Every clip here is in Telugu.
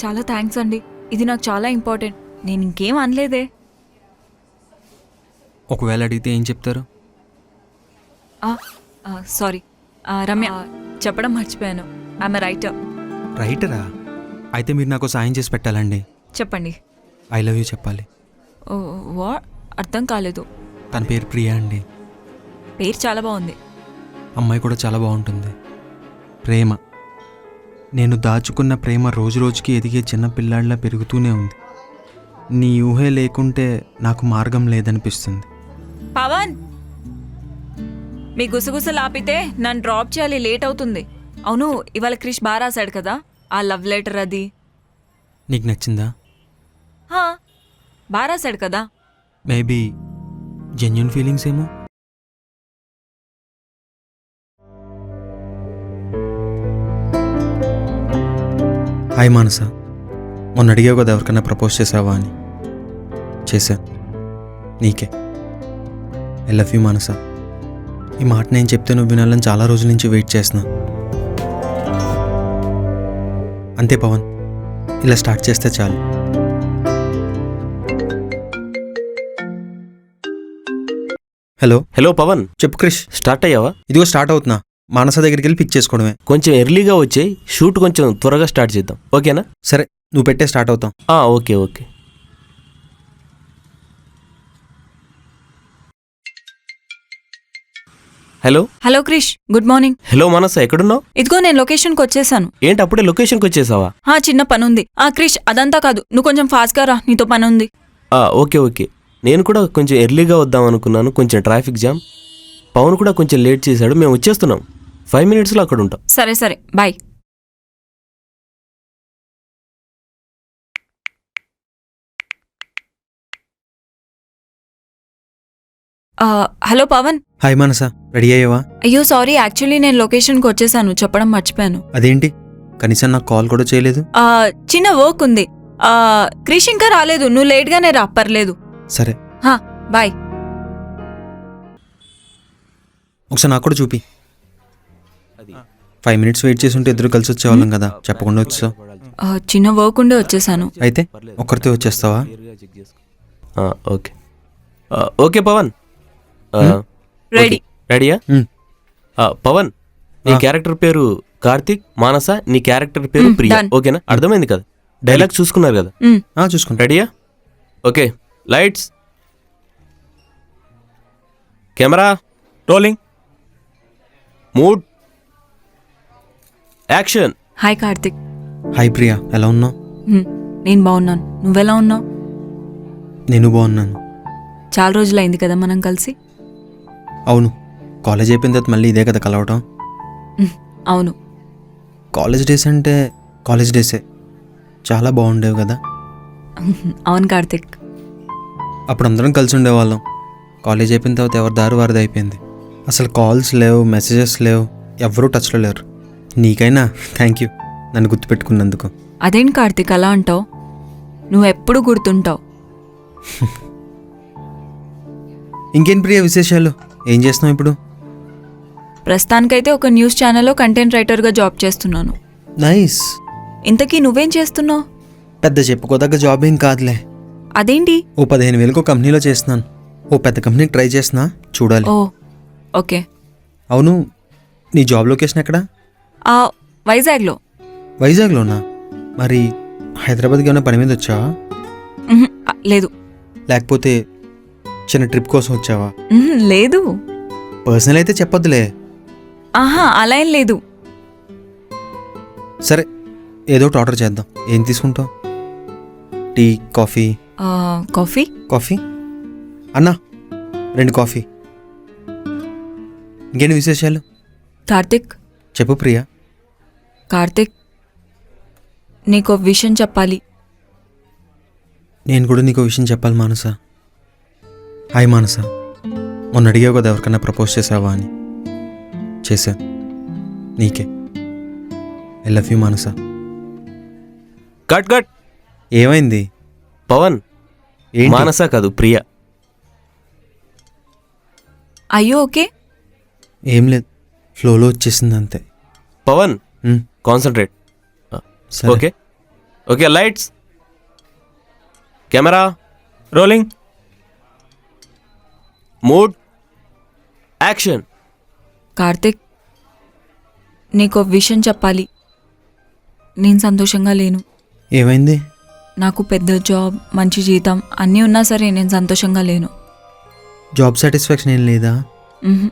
చాలా థ్యాంక్స్ అండి. ఇది నాకు చాలా ఇంపార్టెంట్. నేను ఇంకేం అనలేదే. ఒకవేళ అడిగితే ఏం చెప్తారు? సారీ రమ్య, చెప్పడం మర్చిపోయాను. I'm writer. రైటరా? అయితే మీరు నాకు సాయం చేసి పెట్టాలండి. చెప్పండి. ఐ లవ్ యూ చెప్పాలి. వా అర్థం కాలేదు. తన పేరు ప్రియా అండి. పేరు చాలా బాగుంది. అమ్మాయి కూడా చాలా బాగుంటుంది. ప్రేమ, నేను దాచుకున్న ప్రేమ రోజు రోజుకి ఎదిగే చిన్న పిల్లాడిలా పెరుగుతూనే ఉంది. నీ ఊహే లేకుంటే నాకు మార్గం లేదనిపిస్తుంది. పవన్, మీ గుసగుసలు ఆపితే నన్ను డ్రాప్ చేయాలి, లేట్ అవుతుంది. అవును, ఇవాళ క్రిష్ బాగా రాశాడు కదా ఆ లవ్ లెటర్. అది నీకు నచ్చిందా? బాగా రాశాడు కదా. మేబీ జెన్యూన్ ఫీలింగ్స్ ఏమో. హాయ్ మానస, మొన్న అడిగావు కదా ఎవరికైనా ప్రపోజ్ చేసావా అని. చేశా, నీకే. I love you Manasa. ఈ మాట నేను చెప్తే నువ్వు వినాలని చాలా రోజుల నుంచి వెయిట్ చేస్తున్నా. అంతే పవన్, ఇలా స్టార్ట్ చేస్తే చాలు. హలో హలో పవన్, చెప్పు క్రిష్. స్టార్ట్ అయ్యావా? ఇదిగో స్టార్ట్ అవుతున్నా. మానస దగ్గరికి వెళ్ళి పిక్ చేసుకోవడమే. కొంచెం ఎర్లీగా వచ్చేయి, షూట్ కొంచెం త్వరగా స్టార్ట్ చేద్దాం, ఓకేనా? సరే, నువ్వు పెట్టే స్టార్ట్ అవుతాం. Okay okay. Hello hello Krish, good morning. Hello Manasa, ఎక్కడున్నావు? ఇదిగో నేను లొకేషన్కి వచ్చేసాను. ఏంటి అప్పుడే లొకేషన్కి వచ్చేసావా? చిన్న పని ఉంది. క్రిష్, అదంతా కాదు, నువ్వు కొంచెం ఫాస్ట్గా రా, నీతో పని ఉంది. Okay okay. నేను కూడా కొంచెం ఎర్లీగా వద్దాం అనుకున్నాను, కొంచెం ట్రాఫిక్ జామ్. పవన్ కూడా కొంచెం లేట్ చేశాడు. మేము వచ్చేస్తున్నాం, 5 minutesలో అక్కడ ఉంటాం. సరే సరే, బాయ్. హలో పవన్. హాయ్ మానస, రెడీ అయ్యావా? అయ్యో సారీ, యాక్చువల్లీ నేను లొకేషన్కి వచ్చేసాను, చెప్పడం మర్చిపోయాను. అదేంటి, కనీసం నాకు కాల్ కూడా చేయలేదు? చిన్న వర్క్ ఉంది. క్రిష్ ఇంకా రాలేదు, నువ్వు లేట్గానే రా, పర్లేదు. సరే బాయ్. ఒకసారి నాకు కూడా చూపి. 5 minutes వెయిట్ చేసి ఉంటే ఇద్దరు కలిసి వచ్చేవాళ్ళం కదా, చెప్పకుండా వచ్చావు. చిన్న వర్క్ ఉండే వచ్చేసాను. అయితే ఒక్కరితో వచ్చేస్తావా? Okay okay Pawan, ready. రెడీయా? పవన్, నీ క్యారెక్టర్ పేరు కార్తిక్, మానస నీ క్యారెక్టర్ పేరు ప్రియా, ఓకేనా? అర్థమైంది కదా? డైలాగ్ చూసుకున్నారు కదా? చూసుకున్నా. రెడీయా? Okay, lights, camera rolling, mood, action. Hi Karthik. Hi Priya, ఎలా ఉన్నావు? నేను బాగున్నాను, నువ్వెలా ఉన్నావు? నేను బాగున్నాను. చాలా రోజులైంది కదా మనం కలిసి. అవును, కాలేజ్ అయిపోయిన తర్వాత మళ్ళీ ఇదే కదా కలవటం. అవును, కాలేజ్ డేస్ అంటే కాలేజ్ డేసే, చాలా బాగుండేవి కదా. అవును కార్తిక్. అప్పుడు అందరం కలిసి ఉండేవాళ్ళం. కాలేజ్ అయిపోయిన తర్వాత ఎవరి దారి వారిది అయిపోయింది. అసలు కాల్స్ లేవు, మెసేజెస్ లేవు, ఎవరూ టచ్లో లేరు. నీకైనా థ్యాంక్ యూ, నన్ను గుర్తుపెట్టుకున్నందుకు. అదేంటి కార్తిక్ అలా అంటావు? నువ్వు ఎప్పుడు గుర్తుంటావు. ఇంకేం ప్రియ విశేషాలు? ఏం చేస్తున్నావు ఇప్పుడు? ప్రస్తుతానికైతే ఒక న్యూస్ ఛానల్లో కంటెంట్ రైటర్గా జాబ్ చేస్తున్నాను. నైస్. ఇంతకీ నువ్వేం చేస్తున్నావు? పెద్ద చెప్పుకోదగ్గ జాబ్ ఏం కాదులే. అదేంటి? ఓ 15,000 కంపెనీలో చేస్తున్నాను. ఓ పెద్ద కంపెనీకి ట్రై చేస్తున్నా, చూడాలి. ఓకే. అవును, నీ జాబ్ లొకేషన్ ఎక్కడ? వైజాగ్లో. వైజాగ్లోనా? మరి హైదరాబాద్కి ఏమైనా పని మీద వచ్చావా? లేదు. లేకపోతే చిన్న ట్రిప్ కోసం వచ్చావా? లేదు. పర్సనల్ అయితే చెప్పొద్దులే. అలా ఏం లేదు. సరే, ఏదో ఒకటి ఆర్డర్ చేద్దాం. ఏం తీసుకుంటావు? Tea, coffee? కాఫీ. కాఫీ అన్నా, 2 కాఫీ. ఇంకేంటి విశేషాలు? కార్తిక్. చెప్పు ప్రియా. కార్తిక్, నీకు విషయం చెప్పాలి. నేను కూడా నీకు విషయం చెప్పాలి మానస. హాయ్ మానస, మొన్న అడిగావు కదా ఎవరికైనా ప్రపోజ్ చేసావా అని. చేశా, నీకే. I love you Manasa. Cut cut. ఏమైంది పవన్? మానస కాదు, ప్రియా. అయ్యో ఓకే. ఏం లేదు, ఫ్లోలో వచ్చేసింది అంతే. Pavan, concentrate. Okay okay lights, camera, rolling. Mood, action. Karthik, నీకు విషయం చెప్పాలి. నేను సంతోషంగా లేను. ఏమైంది? నాకు పెద్ద జాబ్, మంచి జీతం అన్నీ ఉన్నా సరే నేను సంతోషంగా లేను. జాబ్ సాటిస్ఫాక్షన్ ఏం లేదా? మ్హూ.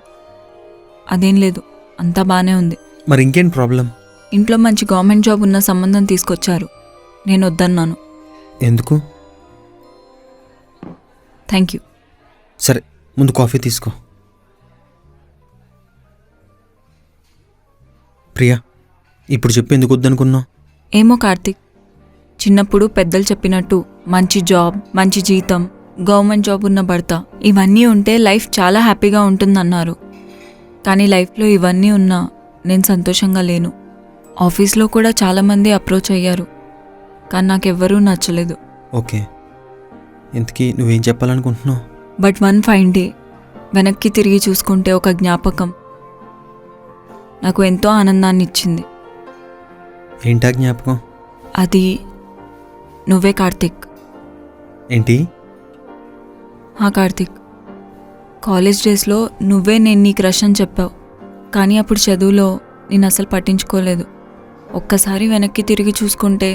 అదేం లేదు, అంతా బాగానే ఉంది. మరి ఇంకేం ప్రాబ్లం? ఇంట్లో మంచి గవర్నమెంట్ జాబ్ ఉన్న సంబంధం తీసుకొచ్చారు. నేను వద్దన్నాను. ఎందుకు? Thank you. సరే, ముందు కాఫీ తీసుకో. ప్రియా, ఇప్పుడు చెప్పు, ఎందుకు వద్దనుకున్నావు? ఏమో కార్తిక్, చిన్నప్పుడు పెద్దలు చెప్పినట్టు మంచి జాబ్, మంచి జీతం, గవర్నమెంట్ జాబ్ ఉన్న భర్త ఇవన్నీ ఉంటే లైఫ్ చాలా హ్యాపీగా ఉంటుందన్నారు. కానీ లైఫ్లో ఇవన్నీ ఉన్నా నేను సంతోషంగా లేను. ఆఫీస్లో కూడా చాలామంది అప్రోచ్ అయ్యారు, కానీ నాకెవ్వరూ నచ్చలేదు. ఓకే, ఇంతకీ నువ్వేం చెప్పాలనుకుంటున్నావు? బట్ వన్ ఫైన్ డే వెనక్కి తిరిగి చూసుకుంటే ఒక జ్ఞాపకం నాకు ఎంతో ఆనందాన్ని ఇచ్చింది. ఏంటా జ్ఞాపకం? అది నువ్వే కార్తిక్. ఏంటి? కార్తిక్, కాలేజ్ డేస్లో నువ్వే నేను నీ క్రష్ అని చెప్పావు. కానీ అప్పుడు చదువులో నేను అసలు పట్టించుకోలేదు. ఒక్కసారి వెనక్కి తిరిగి చూసుకుంటే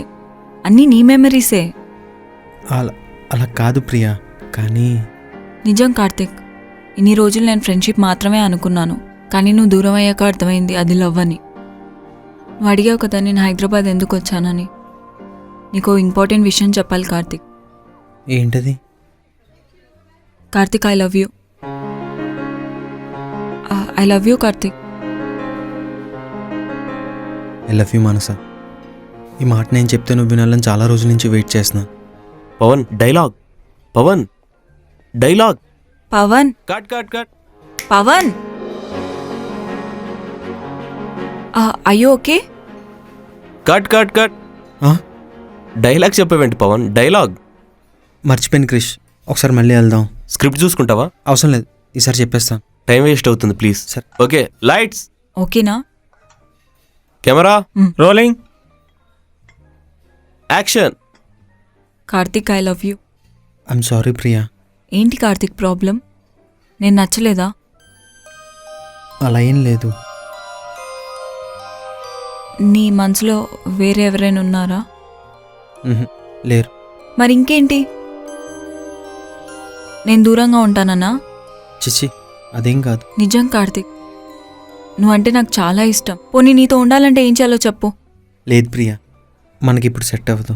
అన్నీ నీ మెమరీసే. అలా అలా కాదు ప్రియా, కానీ నిజం కార్తిక్, ఇన్ని రోజులు నేను ఫ్రెండ్షిప్ మాత్రమే అనుకున్నాను. కానీ నువ్వు దూరం అయ్యాక అర్థమైంది అది లవ్ అని. నువ్వు అడిగావు కదా నేను హైదరాబాద్ ఎందుకు వచ్చానని. నీకు ఇంపార్టెంట్ విషయం చెప్పాలి కార్తిక్. ఏంటది? Karthik, I love you. I love you Karthik. I love you Manasa. ఈ మాట నేను చెప్తే నువ్వు వినాలని చాలా రోజుల నుంచి వెయిట్ చేస్తున్నా. Pavan dialogue, Pavan dialogue. Pavan, cut cut cut. Pavan, అయ్యో ఓకే. Cut cut cut. ఆ? డైలాగ్ చెప్పేవేంటి పవన్? డైలాగ్ మర్చిపోయిన క్రిష్, ఒకసారి మళ్ళీ వెళ్దాం. స్క్రిప్ట్ చూసుకుంటావా? అవసరం లేదు, ఈసారి చెప్పేస్తాను. టైం వేస్ట్ అవుతుంది ప్లీజ్. సరే. ఓకే లైట్స్, ఓకేనా? Camera, rolling. Action. Karthik, I love you. I'm sorry Priya. ఏంటి కార్తిక్ ప్రాబ్లం? నేను నచ్చలేదా? అలా ఏం లేదు. నీ మనసులో వేరే ఎవరైనా ఉన్నారా? లేరు. మరి ఇంకేంటి? నేను దూరంగా ఉంటానన్నా? చిచ్చి, అదేం కాదు. నిజం కార్తిక్, నువ్వంటే నాకు చాలా ఇష్టం. పోనీ నీతో ఉండాలంటే ఏం చేయాలో చెప్పు. లేదు ప్రియా, మనకిప్పుడు సెట్ అవ్వదు.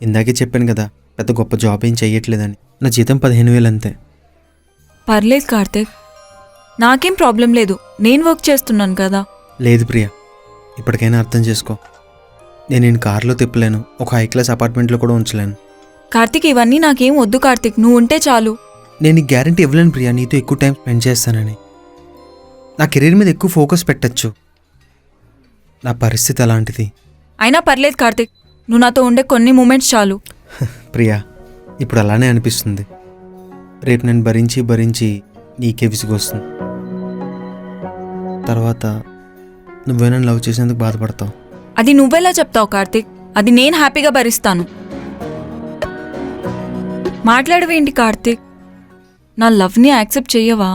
ఇందాకే చెప్పాను కదా, పెద్ద గొప్ప జాబ్ ఏం చెయ్యట్లేదని. నా జీతం 15,000 అంతే. పర్లేదు కార్తిక్, నాకేం ప్రాబ్లం లేదు. నేను వర్క్ చేస్తున్నాను కదా. లేదు ప్రియా, ఇప్పటికైనా అర్థం చేసుకో. నేను కార్లో తిప్పలేను, ఒక హై క్లాస్ అపార్ట్మెంట్లో కూడా ఉంచలేను. కార్తిక్, ఇవన్నీ నాకేం వద్దు కార్తిక్, నువ్వు ఉంటే చాలు. నేను ఈ గ్యారంటీ ఇవ్వలేను ప్రియా, నీతో ఎక్కువ టైం స్పెండ్ చేస్తానని. నా కెరీర్ మీద ఎక్కువ ఫోకస్ పెట్టచ్చు. నా పరిస్థితి అలాంటిది. అయినా పర్లేదు కార్తిక్, నువ్వు నాతో ఉండే కొన్ని మూమెంట్స్ చాలు. ప్రియా, ఇప్పుడు అలానే అనిపిస్తుంది. రేపు నేను భరించి భరించి నీకే విసుగొస్తుంది. తర్వాత నువ్వే నన్ను లవ్ చేసేందుకు బాధపడతావు. అది నువ్వెలా చెప్తావు కార్తిక్? అది నేను హ్యాపీగా భరిస్తాను. మాట్లాడవేంటి కార్తిక్? నా లవ్ని యాక్సెప్ట్ చెయ్యవా?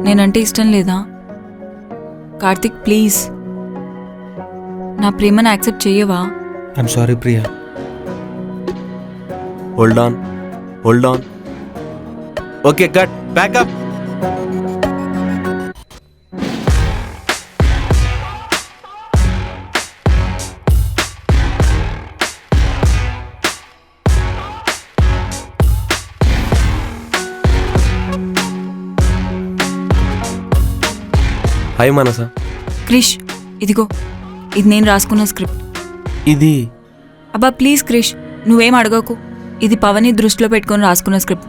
నేనంటే ఇష్టం లేదా? కార్తిక్ ప్లీజ్, నా ప్రేమను యాక్సెప్ట్ చెయ్యవా? I'm sorry Priya. Hold on, hold on. Okay cut, backup. Hi Manasa. Krish, ఇదిగో, ఇది నేను రాసుకున్న స్క్రిప్ట్. ఇది అబ్బా ప్లీజ్ క్రిష్, నువ్వేం అడగకు. ఇది పవన్ని దృష్టిలో పెట్టుకొని రాసుకున్న స్క్రిప్ట్.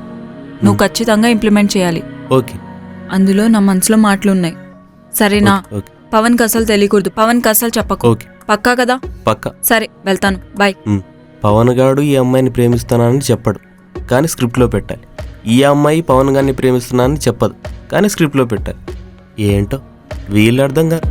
నువ్వు ఖచ్చితంగా ఇంప్లిమెంట్ చేయాలి. ఓకే. అందులో నా మనసులో మాటలున్నాయి. సరేనా? ఓకే. పవన్కి అసలు తెలియకూడదు. పవన్కి అసలు చెప్పకు. ఓకే. పక్కా కదా? పక్కా. సరే, వెళ్తాను. బాయ్. పవన్ గాడు ఈ అమ్మాయిని ప్రేమిస్తున్నానని చెప్పడు, కానీ స్క్రిప్ట్లో పెట్టాలి. ఈ అమ్మాయి పవన్ గారిని ప్రేమిస్తున్నానని చెప్పదు, కానీ స్క్రిప్ట్లో పెట్టాలి. ఏంటో వీళ్ళు అర్థం కాదు.